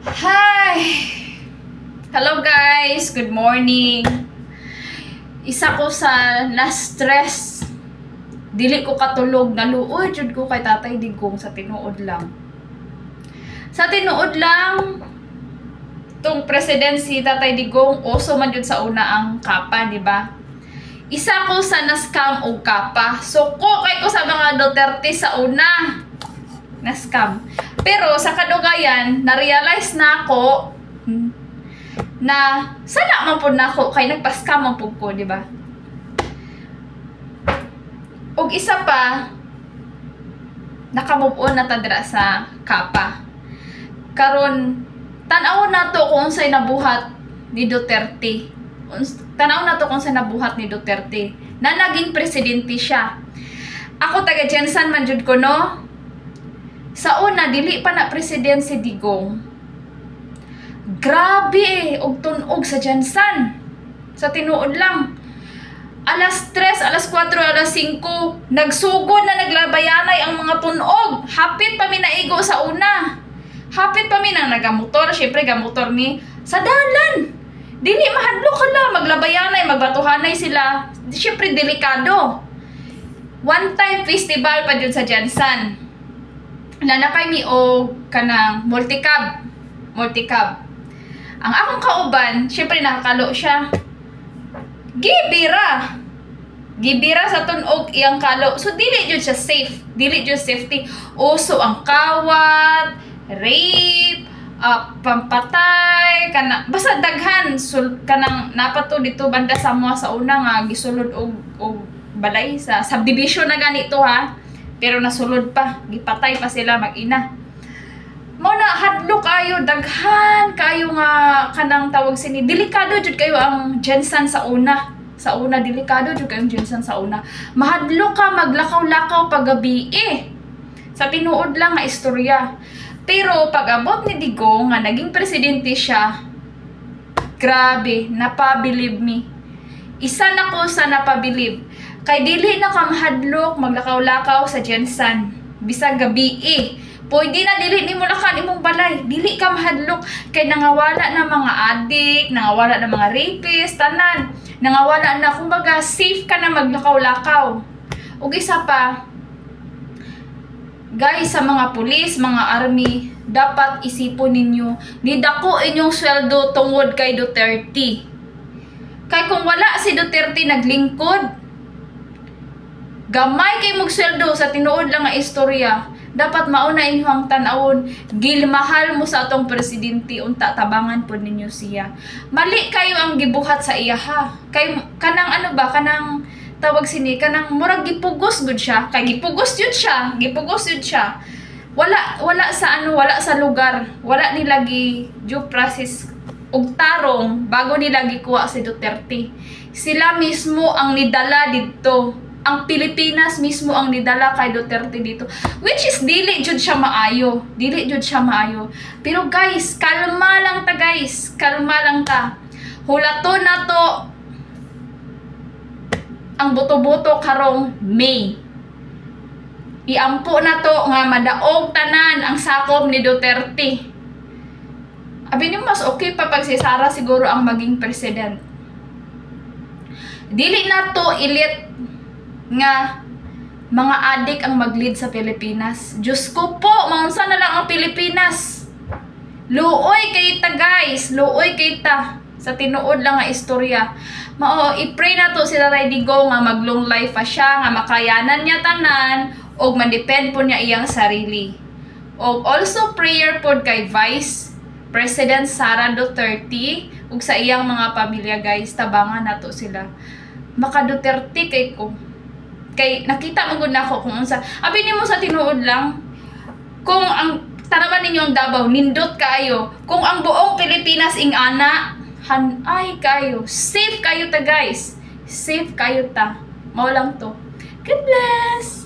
Hi! Hello guys! Good morning! Isa ko sa na-stress. Dili ko katulog. Naluod jud ko kay Tatay Digong sa tinuod lang. Sa tinuod lang, tong presidency Tatay Digong, oso man jud sa una ang kapa, di ba? Isa ko sa na-scam og kapa. So ko kay ko sa mga Duterte sa una. Na-scam. Pero sa kadugayan, na-realize na ako na sana man po na ako kay nagpa-scam man po ko, di ba? Og isa pa, naka-move on na tadra sa kapa. Karon tan-aw na to kung unsay nabuhat ni Duterte. Tan-aw na to kung unsay nabuhat ni Duterte na naging presidente siya. Ako taga Jensan man jud ko, no? Sa una, dili pa na president si Digong. Grabe, og tunog sa Jensan. Sa tinuod lang. Alas 3, alas 4, alas 5, nagsugod na naglabayanay ang mga tunog. Hapit pa mi naigo sa una. Hapit pa mi nang nagamotor. Siyempre, gamotor mi sa dalan. Dili mahadlok ka lang. Maglabayanay, magbatuhanay sila. Siyempre, delikado. One time festival pa dyan sa Jensan. Nanakay mi og kanang multicab. Ang akong kauban, syempre nakakalo siya. Gibira sa tunog iyang kalo. So dili jud siya safe, dili jud safety. Uso ang kawat, rape, pampatay, basta daghan kanang napato dito banda sa mga sa una nga gisulod og balay sa subdivision na ganito, ha. Pero nasulod pa, gipatay pa sila mag-ina. Mo na hadlok kayo, daghan kayo nga kanang tawag sini. Delikado jud kayo ang Jensan sa una. Sa una delikado jud kayo ang Jensan sa una. Mahadlok ka, maglakaw-lakaw paggabi sa tinuod lang nga istorya. Pero pag abot ni Digong nga naging presidente siya, grabe, napabilib me. Isa na ko sa napabilib. Kay dili na ka mahadlok, maglakaw-lakaw sa Jensan. Bisag gabi Pwede na dili ni mo lakan imong balay. Dili ka mahadlok. Kay nangawala na mga adik, nangawala na mga rapist, tanan. Nangawala na, kumbaga, safe ka na maglakaw-lakaw. Ug isa pa, guys, sa mga pulis, mga army, dapat isipon ninyo, nidako inyong sweldo tungod kay Duterte. Kay kung wala si Duterte naglingkod, gamay kay mong sweldo sa tinuod lang nga istorya, dapat mauna inyong tanawon, gilmahal mo sa atong presidente, unta tabangan po ninyo siya. Mali kayo ang gibuhat sa iya, ha. Kay kanang ano ba, kanang tawag sini, kanang murag gipugos gud siya. Kay gipugos yun siya. Wala sa ano, wala sa lugar. Wala nilagi due process og tarong bago nila gikuha si Duterte. Sila mismo ang nidala dito. Ang Pilipinas mismo ang nidala kay Duterte dito. Which is dili jud siya maayo. Pero guys, kalma lang ta guys. Kalma lang ta. Hulaton na to ang boto-boto karong May. Iampo na to nga madaog tanan ang sakop ni Duterte. Abi niyo mas okay pa pag si Sara siguro ang maging president. Dili na to elite nga mga adik ang mag-lead sa Pilipinas. Diyos ko po, maunsa na lang ang Pilipinas. Luoy kayta guys, luoy kayta sa tinuod lang nga istorya. I-pray na to si Tatay Digong nga mag-long life pa siya, nga makayanan niya tanan, o mandepend po niya iyang sarili. O also prayer po kay Vice President Sara Duterte ug sa iyang mga pamilya guys, tabangan nato sila. Maka Duterte kay ko. Kay nakita man gud nako kung unsa. Abi nimo sa tinuod lang, kung ang tanaman ninyo ang Davao nindot kayo, kung ang buong Pilipinas ing ana, ay kayo, safe kayo ta guys. Safe kayo ta. Mao lang to. God bless.